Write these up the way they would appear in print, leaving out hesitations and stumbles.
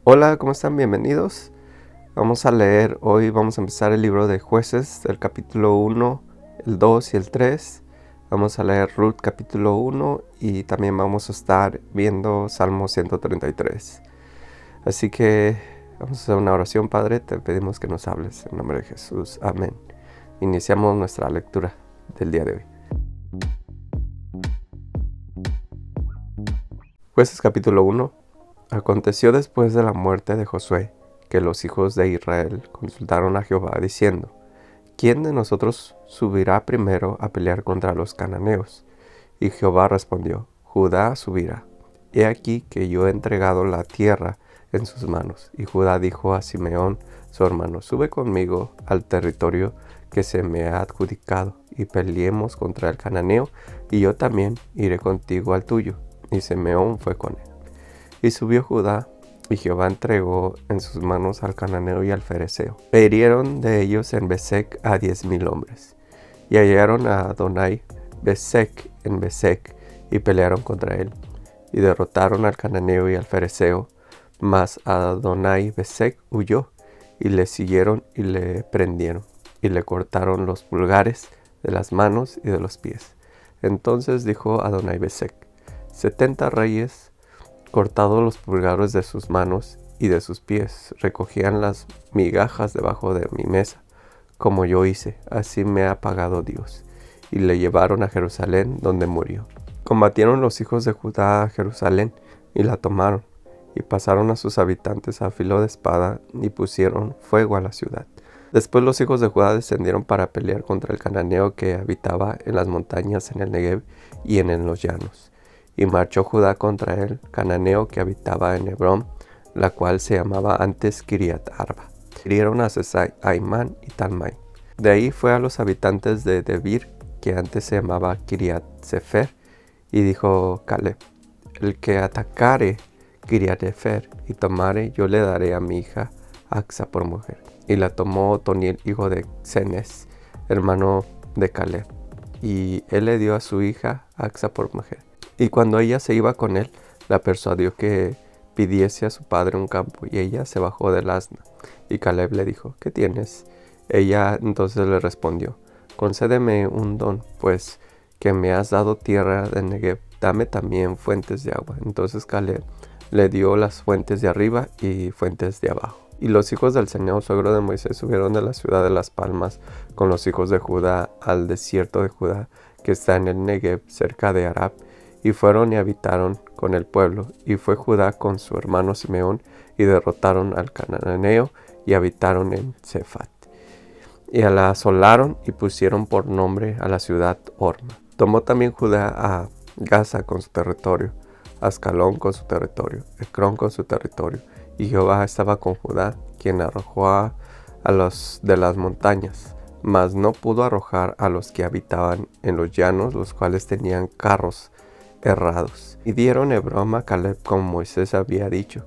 Hola, ¿cómo están? Bienvenidos. Vamos a empezar el libro de Jueces, del capítulo 1, el 2 y el 3. Vamos a leer Ruth capítulo 1 y también vamos a estar viendo Salmo 133. Así que vamos a hacer una oración, Padre. Te pedimos que nos hables en nombre de Jesús. Amén. Iniciamos nuestra lectura del día de hoy. Jueces capítulo 1. Aconteció después de la muerte de Josué, que los hijos de Israel consultaron a Jehová diciendo: ¿Quién de nosotros subirá primero a pelear contra los cananeos? Y Jehová respondió: Judá subirá. He aquí que yo he entregado la tierra en sus manos. Y Judá dijo a Simeón su hermano: Sube conmigo al territorio que se me ha adjudicado, y peleemos contra el cananeo, y yo también iré contigo al tuyo. Y Simeón fue con él. Y subió Judá, y Jehová entregó en sus manos al cananeo y al fereceo. E hirieron de ellos en Besec a 10,000 hombres. Y hallaron a Adonai Besec en Besec, y pelearon contra él. Y derrotaron al cananeo y al fereceo. Mas Adonai Besec huyó, y le siguieron y le prendieron, y le cortaron los pulgares de las manos y de los pies. Entonces dijo Adonai Besec: 70 reyes, cortados los pulgares de sus manos y de sus pies, recogían las migajas debajo de mi mesa, como yo hice, así me ha pagado Dios. Y le llevaron a Jerusalén, donde murió. Combatieron los hijos de Judá a Jerusalén, y la tomaron, y pasaron a sus habitantes a filo de espada, y pusieron fuego a la ciudad. Después los hijos de Judá descendieron para pelear contra el cananeo que habitaba en las montañas, en el Negev y en los llanos. Y marchó Judá contra el cananeo que habitaba en Hebrón, la cual se llamaba antes Kiriat Arba. Hirieron a Sesai, Aimán y Talmai. De ahí fue a los habitantes de Debir, que antes se llamaba Kiriat Sefer, y dijo Caleb: el que atacare Kiriat Sefer y tomare, yo le daré a mi hija Axa por mujer. Y la tomó Otoniel, hijo de Cenes, hermano de Caleb, y él le dio a su hija Axa por mujer. Y cuando ella se iba con él, la persuadió que pidiese a su padre un campo, y ella se bajó del asna. Y Caleb le dijo: ¿qué tienes? Ella entonces le respondió: concédeme un don, pues que me has dado tierra de Negev, dame también fuentes de agua. Entonces Caleb le dio las fuentes de arriba y fuentes de abajo. Y los hijos del Señor, suegro de Moisés, subieron de la ciudad de las palmas con los hijos de Judá al desierto de Judá, que está en el Negev, cerca de Arab, y fueron y habitaron con el pueblo. Y fue Judá con su hermano Simeón, y derrotaron al cananeo, y habitaron en Cefat. Y la asolaron, y pusieron por nombre a la ciudad Orma. Tomó también Judá a Gaza con su territorio, Ascalón con su territorio, Ecrón con su territorio. Y Jehová estaba con Judá, quien arrojó a los de las montañas, mas no pudo arrojar a los que habitaban en los llanos, los cuales tenían carros errados. Y dieron Hebrón a Caleb como Moisés había dicho,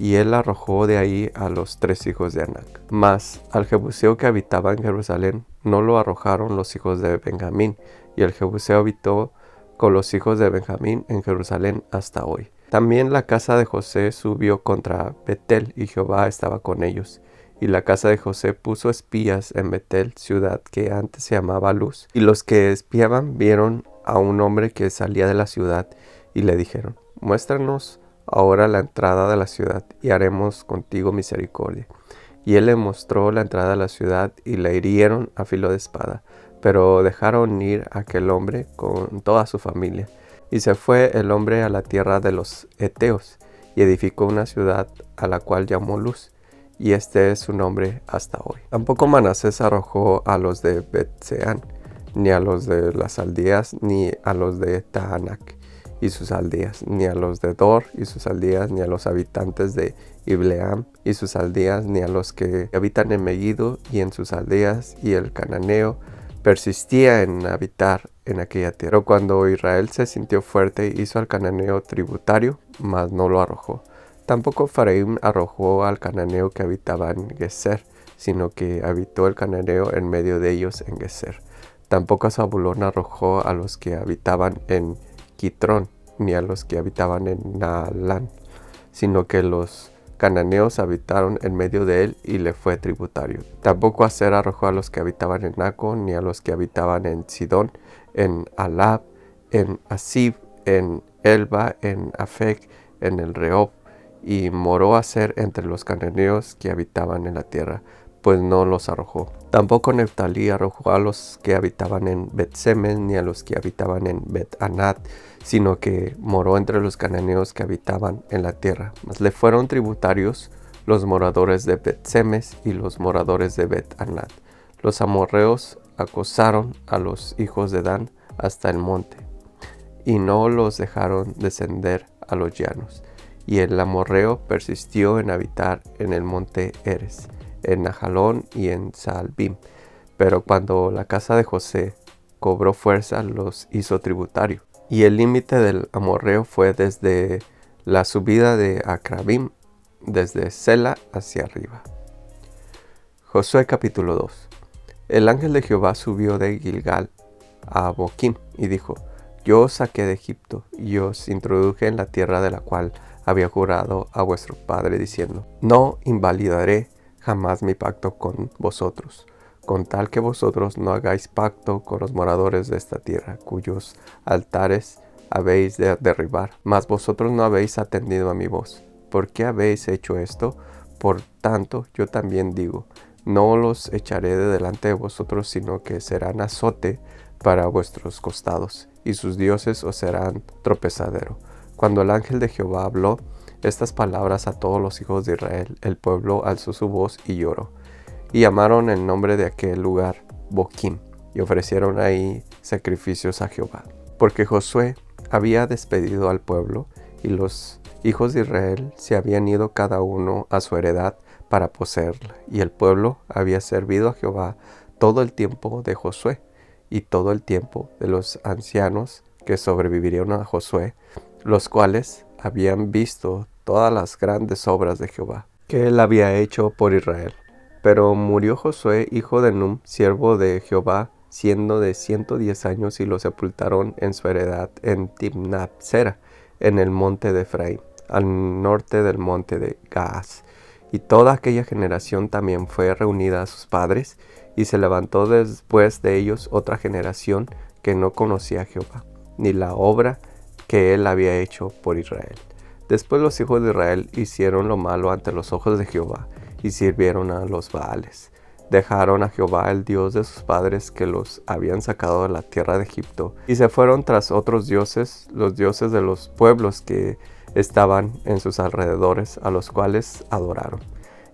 y él arrojó de ahí a los 3 hijos de Anac. Mas al jebuseo que habitaba en Jerusalén no lo arrojaron los hijos de Benjamín, y el jebuseo habitó con los hijos de Benjamín en Jerusalén hasta hoy. También la casa de José subió contra Betel, y Jehová estaba con ellos. Y la casa de José puso espías en Betel, ciudad que antes se llamaba Luz. Y los que espiaban vieron a un hombre que salía de la ciudad, y le dijeron: muéstranos ahora la entrada de la ciudad, y haremos contigo misericordia. Y él le mostró la entrada de la ciudad, y le hirieron a filo de espada, pero dejaron ir a aquel hombre con toda su familia. Y se fue el hombre a la tierra de los Eteos, y edificó una ciudad a la cual llamó Luz, y este es su nombre hasta hoy. Tampoco Manasés arrojó a los de Bet-Seán, ni a los de las aldeas, ni a los de Taanac y sus aldeas, ni a los de Dor y sus aldeas, ni a los habitantes de Ibleam y sus aldeas, ni a los que habitan en Megiddo y en sus aldeas. Y el cananeo persistía en habitar en aquella tierra. Pero cuando Israel se sintió fuerte, hizo al cananeo tributario, mas no lo arrojó. Tampoco Efraín arrojó al cananeo que habitaba en Geser, sino que habitó el cananeo en medio de ellos en Geser. Tampoco Zabulón arrojó a los que habitaban en Quitrón, ni a los que habitaban en Naalán, sino que los cananeos habitaron en medio de él y le fue tributario. Tampoco Aser arrojó a los que habitaban en Naco, ni a los que habitaban en Sidón, en Alab, en Asib, en Elba, en Afec, en el Rehob, y moró Aser entre los cananeos que habitaban en la tierra, pues no los arrojó. Tampoco Neftalí arrojó a los que habitaban en Bet-Semes, ni a los que habitaban en Bet-Anat, sino que moró entre los cananeos que habitaban en la tierra. Mas le fueron tributarios los moradores de Bet-Semes y los moradores de Bet-Anat. Los amorreos acosaron a los hijos de Dan hasta el monte, y no los dejaron descender a los llanos. Y el amorreo persistió en habitar en el monte Eres, en Najalón y en Saalbim. Pero cuando la casa de José cobró fuerza, los hizo tributarios. Y el límite del amorreo fue desde la subida de Acrabim, desde Sela hacia arriba. Josué capítulo 2. El ángel de Jehová subió de Gilgal a Boquim y dijo: Yo os saqué de Egipto y os introduje en la tierra de la cual había jurado a vuestro padre, diciendo: No invalidaré jamás mi pacto con vosotros, con tal que vosotros no hagáis pacto con los moradores de esta tierra, cuyos altares habéis de derribar. Mas vosotros no habéis atendido a mi voz. ¿Por qué habéis hecho esto? Por tanto, yo también digo: no los echaré de delante de vosotros, sino que serán azote para vuestros costados, y sus dioses os serán tropezadero. Cuando el ángel de Jehová habló estas palabras a todos los hijos de Israel, el pueblo alzó su voz y lloró. Y llamaron el nombre de aquel lugar Boquim, y ofrecieron ahí sacrificios a Jehová. Porque Josué había despedido al pueblo, y los hijos de Israel se habían ido cada uno a su heredad para poseerla. Y el pueblo había servido a Jehová todo el tiempo de Josué, y todo el tiempo de los ancianos que sobrevivieron a Josué, los cuales habían visto todas las grandes obras de Jehová que él había hecho por Israel. Pero murió Josué, hijo de Num, siervo de Jehová, siendo de 110 años, y lo sepultaron en su heredad en Timnat-Sera, en el monte de Efraín, al norte del monte de Gaas. Y toda aquella generación también fue reunida a sus padres, y se levantó después de ellos otra generación que no conocía a Jehová, ni la obra que él había hecho por Israel. Después los hijos de Israel hicieron lo malo ante los ojos de Jehová, y sirvieron a los Baales. Dejaron a Jehová, el Dios de sus padres, que los habían sacado de la tierra de Egipto, y se fueron tras otros dioses, los dioses de los pueblos que estaban en sus alrededores, a los cuales adoraron,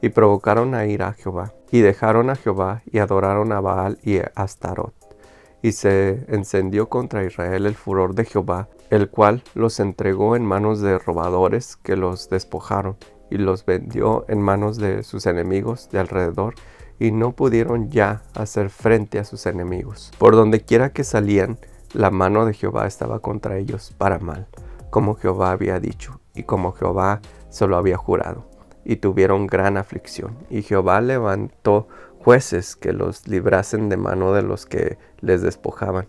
y provocaron a ira a Jehová, y dejaron a Jehová, y adoraron a Baal y a Astarot. Y se encendió contra Israel el furor de Jehová, el cual los entregó en manos de robadores que los despojaron, y los vendió en manos de sus enemigos de alrededor, y no pudieron ya hacer frente a sus enemigos. Por donde quiera que salían, la mano de Jehová estaba contra ellos para mal, como Jehová había dicho, y como Jehová se lo había jurado, y tuvieron gran aflicción. Y Jehová levantó jueces que los librasen de mano de los que les despojaban,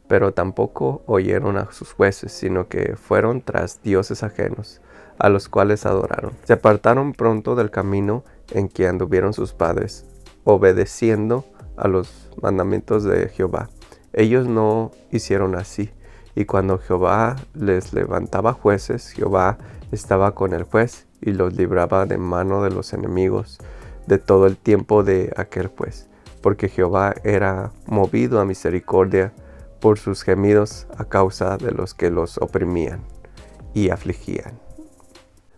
pero tampoco oyeron a sus jueces, sino que fueron tras dioses ajenos, a los cuales adoraron. Se apartaron pronto del camino en que anduvieron sus padres, obedeciendo a los mandamientos de Jehová. Ellos no hicieron así, y cuando Jehová les levantaba jueces, Jehová estaba con el juez y los libraba de mano de los enemigos de todo el tiempo de aquel juez, porque Jehová era movido a misericordia por sus gemidos a causa de los que los oprimían y afligían.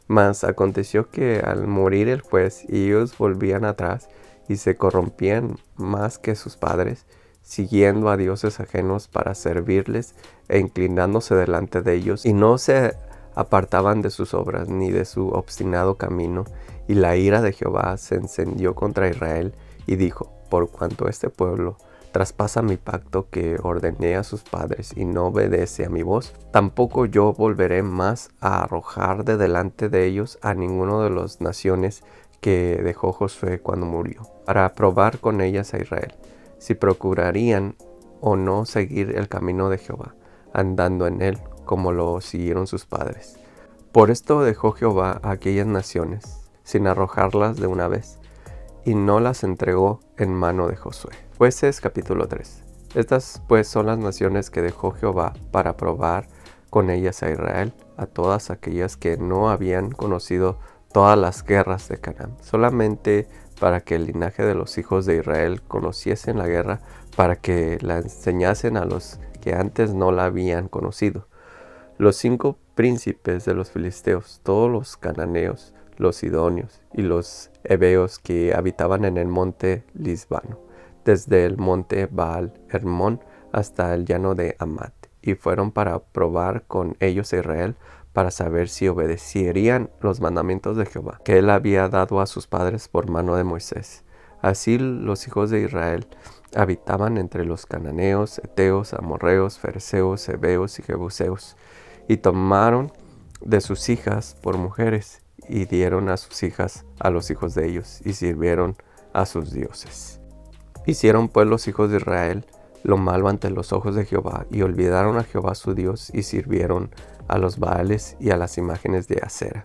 Mas aconteció que al morir el juez, ellos volvían atrás y se corrompían más que sus padres, siguiendo a dioses ajenos para servirles e inclinándose delante de ellos, y no se apartaban de sus obras ni de su obstinado camino. Y la ira de Jehová se encendió contra Israel, y dijo: por cuanto este pueblo traspasa mi pacto que ordené a sus padres y no obedece a mi voz, tampoco yo volveré más a arrojar de delante de ellos a ninguno de las naciones que dejó Josué cuando murió, para probar con ellas a Israel, si procurarían o no seguir el camino de Jehová, andando en él como lo siguieron sus padres. Por esto dejó Jehová a aquellas naciones sin arrojarlas de una vez, y no las entregó en mano de Josué. Jueces capítulo 3. Estas pues son las naciones que dejó Jehová para probar con ellas a Israel, a todas aquellas que no habían conocido todas las guerras de Canaán, solamente para que el linaje de los hijos de Israel conociesen la guerra, para que la enseñasen a los que antes no la habían conocido. Los 5 príncipes de los filisteos, todos los cananeos, los sidonios y los heveos que habitaban en el monte Lisbano, desde el monte Baal Hermón hasta el llano de Amat, y fueron para probar con ellos a Israel, para saber si obedecerían los mandamientos de Jehová, que él había dado a sus padres por mano de Moisés. Así los hijos de Israel habitaban entre los cananeos, heteos, amorreos, fereceos, heveos y jebuseos, y tomaron de sus hijas por mujeres, y dieron a sus hijas a los hijos de ellos, y sirvieron a sus dioses. Hicieron pues los hijos de Israel lo malo ante los ojos de Jehová, y olvidaron a Jehová su Dios, y sirvieron a los Baales y a las imágenes de Acera.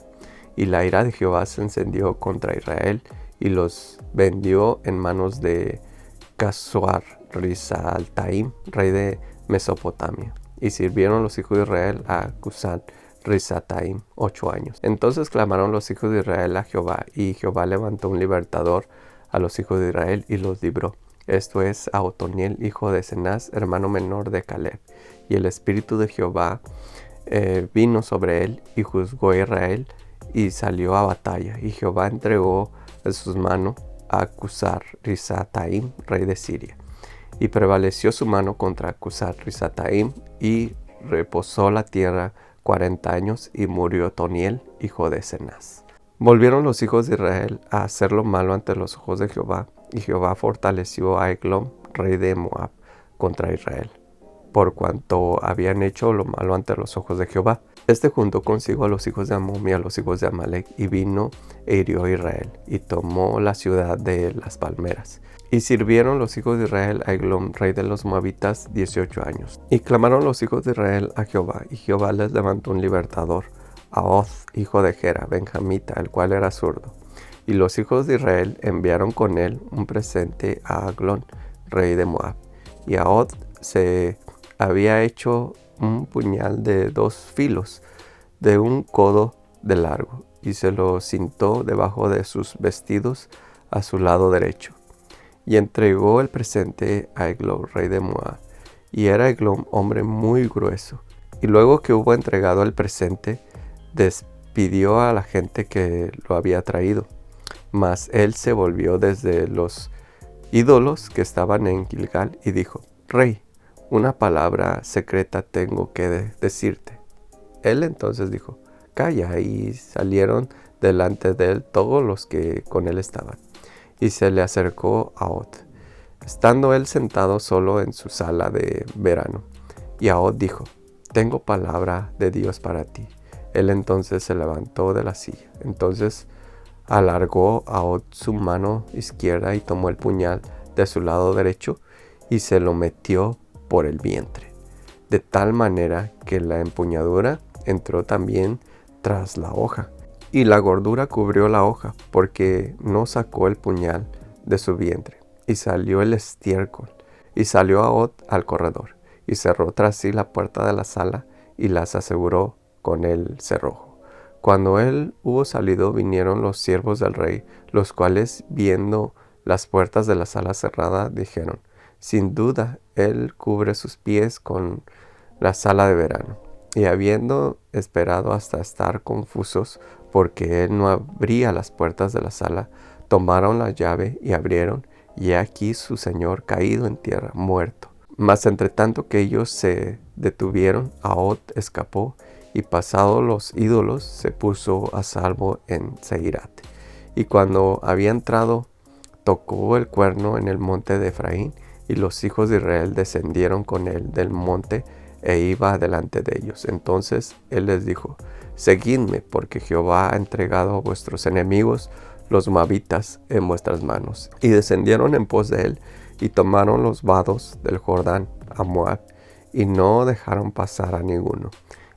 Y la ira de Jehová se encendió contra Israel, y los vendió en manos de Casuar-Risaaltaim, rey de Mesopotamia. Y sirvieron los hijos de Israel a Cusán-Risataim 8 años. Entonces clamaron los hijos de Israel a Jehová, y Jehová levantó un libertador a los hijos de Israel y los libró. Esto es a Otoniel, hijo de Cenaz, hermano menor de Caleb. Y el espíritu de Jehová vino sobre él, y juzgó a Israel, y salió a batalla. Y Jehová entregó en sus manos a Cusar-Risataim, rey de Siria. Y prevaleció su mano contra Cusar-Risataim, y reposó la tierra 40 años, y murió Otoniel, hijo de Cenaz. Volvieron los hijos de Israel a hacer lo malo ante los ojos de Jehová, y Jehová fortaleció a Eglón, rey de Moab, contra Israel, por cuanto habían hecho lo malo ante los ojos de Jehová. Este juntó consigo a los hijos de Amón y a los hijos de Amalek, y vino e hirió a Israel, y tomó la ciudad de las palmeras. Y sirvieron los hijos de Israel a Eglón, rey de los Moabitas, 18 años. Y clamaron los hijos de Israel a Jehová, y Jehová les levantó un libertador, a Oz, hijo de Gera, benjamita, el cual era zurdo. Y los hijos de Israel enviaron con él un presente a Eglón, rey de Moab. Y a Oz se había hecho un puñal de 2 filos, de 1 codo de largo, y se lo cintó debajo de sus vestidos a su lado derecho. Y entregó el presente a Eglón, rey de Moab. Y era Eglón hombre muy grueso. Y luego que hubo entregado el presente, despidió a la gente que lo había traído. Mas él se volvió desde los ídolos que estaban en Gilgal y dijo: Rey, una palabra secreta tengo que decirte. Él entonces dijo: Calla. Y salieron delante de él todos los que con él estaban. Y se le acercó a Od, estando él sentado solo en su sala de verano. Y Od dijo: Tengo palabra de Dios para ti. Él entonces se levantó de la silla. Entonces alargó a Od su mano izquierda y tomó el puñal de su lado derecho y se lo metió por el vientre, de tal manera que la empuñadura entró también tras la hoja, y la gordura cubrió la hoja, porque no sacó el puñal de su vientre. Y salió el estiércol, y salió a Od al corredor, y cerró tras sí la puerta de la sala, y las aseguró con el cerrojo. Cuando él hubo salido, vinieron los siervos del rey, los cuales, viendo las puertas de la sala cerrada, dijeron: Sin duda, él cubre sus pies con la sala de verano. Y habiendo esperado hasta estar confusos, porque él no abría las puertas de la sala, tomaron la llave y abrieron, y he aquí su señor caído en tierra, muerto. Mas entre tanto que ellos se detuvieron, Od escapó, y pasado los ídolos se puso a salvo en Seirat. Y cuando había entrado, tocó el cuerno en el monte de Efraín, y los hijos de Israel descendieron con él del monte, e iba delante de ellos. Entonces él les dijo: Seguidme, porque Jehová ha entregado a vuestros enemigos, los moabitas, en vuestras manos. Y descendieron en pos de él, y tomaron los vados del Jordán a Moab, y no dejaron pasar a ninguno.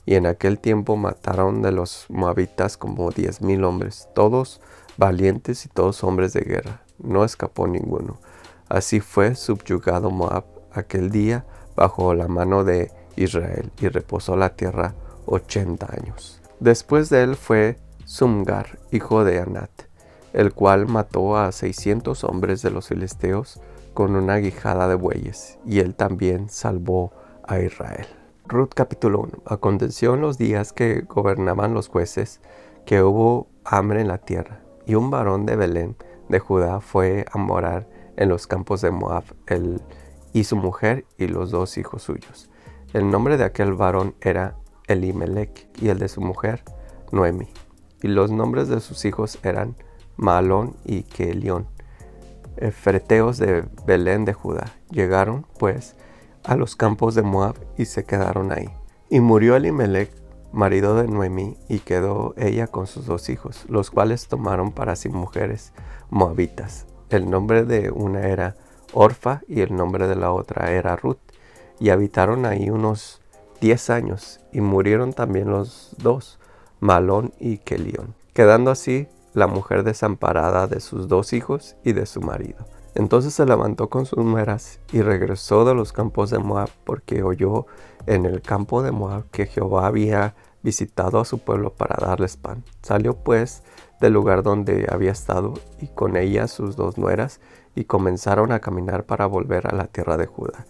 Y en aquel tiempo mataron de los moabitas como 10,000 hombres, todos valientes y todos hombres de guerra. No escapó ninguno. Así fue subyugado Moab aquel día bajo la mano de Israel y reposó la tierra 80 años. Después de él fue Sumgar, hijo de Anat, el cual mató a 600 hombres de los filisteos con una guijada de bueyes, y él también salvó a Israel. Ruth capítulo 1. Aconteció en los días que gobernaban los jueces que hubo hambre en la tierra, y un varón de Belén de Judá fue a morar en los campos de Moab, él y su mujer y los 2 hijos suyos. El nombre de aquel varón era Elimelech, y el de su mujer Noemi. Y los nombres de sus hijos eran Mahalón y Kelión, efreteos de Belén de Judá. Llegaron, pues, a los campos de Moab y se quedaron ahí. Y murió Elimelech, marido de Noemi, y quedó ella con sus 2 hijos, los cuales tomaron para sí mujeres moabitas. El nombre de una era Orfa y el nombre de la otra era Ruth. Y habitaron ahí unos 10 años, y murieron también los 2, Mahalón y Kelión, quedando así la mujer desamparada de sus 2 hijos y de su marido. Entonces se levantó con sus nueras y regresó de los campos de Moab, porque oyó en el campo de Moab que Jehová había visitado a su pueblo para darles pan. Salió pues del lugar donde había estado y con ella sus 2 nueras, y comenzaron a caminar para volver a la tierra de Judá.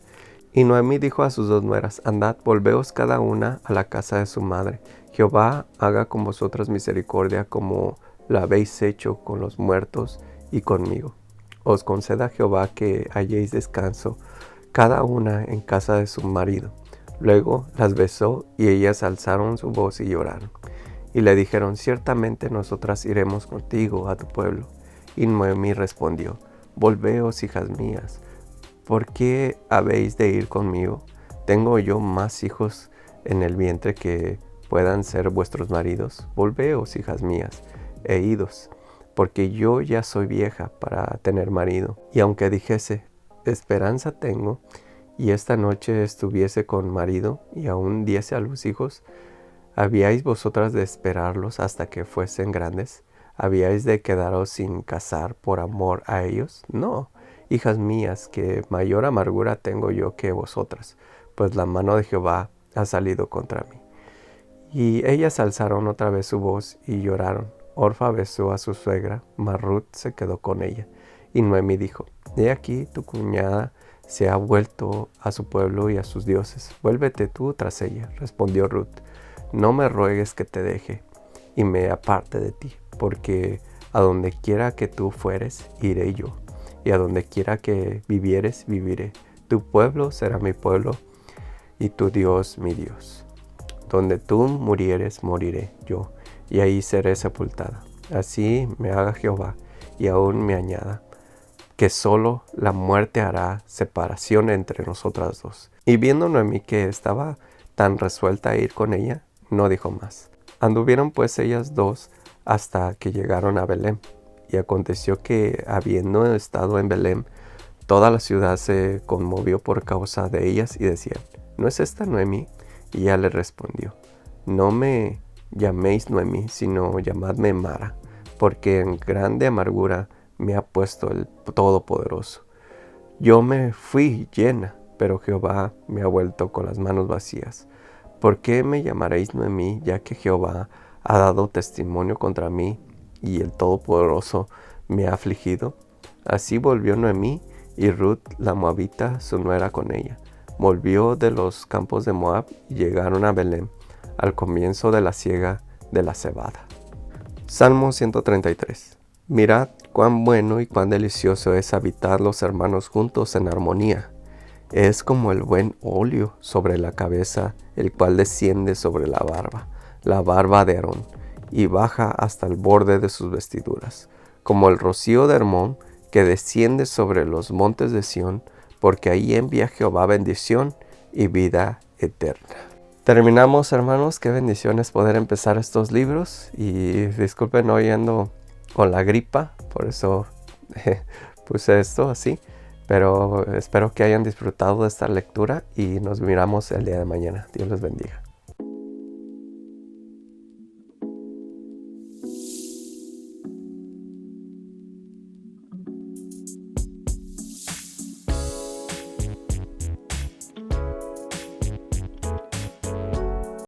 Y Noemi dijo a sus 2 nueras: andad, volveos cada una a la casa de su madre. Jehová haga con vosotras misericordia como la habéis hecho con los muertos y conmigo. Os conceda Jehová que halléis descanso cada una en casa de su marido. Luego las besó, y ellas alzaron su voz y lloraron. Y le dijeron: ciertamente nosotras iremos contigo a tu pueblo. Y Noemi respondió: volveos, hijas mías, ¿por qué habéis de ir conmigo? ¿Tengo yo más hijos en el vientre que puedan ser vuestros maridos? Volveos, hijas mías, e idos, porque yo ya soy vieja para tener marido. Y aunque dijese: esperanza tengo, y esta noche estuviese con marido, y aún diese a luz hijos, ¿habíais vosotras de esperarlos hasta que fuesen grandes? ¿Habíais de quedaros sin casar por amor a ellos? No, hijas mías, que mayor amargura tengo yo que vosotras, pues la mano de Jehová ha salido contra mí. Y ellas alzaron otra vez su voz y lloraron. Orfa besó a su suegra, mas Ruth se quedó con ella. Y Noemi dijo: he aquí tu cuñada se ha vuelto a su pueblo y a sus dioses. Vuélvete tú tras ella. Respondió Ruth: no me ruegues que te deje y me aparte de ti, porque a donde quiera que tú fueres, iré yo, y a donde quiera que vivieres, viviré. Tu pueblo será mi pueblo, y tu Dios mi Dios. Donde tú murieres, moriré yo, y ahí seré sepultada. Así me haga Jehová, y aún me añada, que solo la muerte hará separación entre nosotras 2. Y viendo Noemi que estaba tan resuelta a ir con ella, no dijo más. Anduvieron pues ellas 2 hasta que llegaron a Belén. Y aconteció que, habiendo estado en Belén, toda la ciudad se conmovió por causa de ellas y decían: ¿no es esta Noemi? Y ella le respondió: no me llaméis Noemi, sino llamadme Mara, porque en grande amargura me ha puesto el Todopoderoso. Yo me fui llena, pero Jehová me ha vuelto con las manos vacías. ¿Por qué me llamaréis Noemi, ya que Jehová ha dado testimonio contra mí y el Todopoderoso me ha afligido? Así volvió Noemi, y Ruth la moabita, su nuera, con ella. Volvió de los campos de Moab y llegaron a Belén, al comienzo de la siega de la cebada. Salmo 133. Mirad cuán bueno y cuán delicioso es habitar los hermanos juntos en armonía. Es como el buen óleo sobre la cabeza, el cual desciende sobre la barba de Aarón, y baja hasta el borde de sus vestiduras, como el rocío de Hermón, que desciende sobre los montes de Sión, porque ahí envía Jehová bendición y vida eterna. Terminamos, hermanos. Qué bendición es poder empezar estos libros, y disculpen, hoy ando con la gripa, por eso puse esto así, pero espero que hayan disfrutado de esta lectura y nos miramos el día de mañana. Dios les bendiga.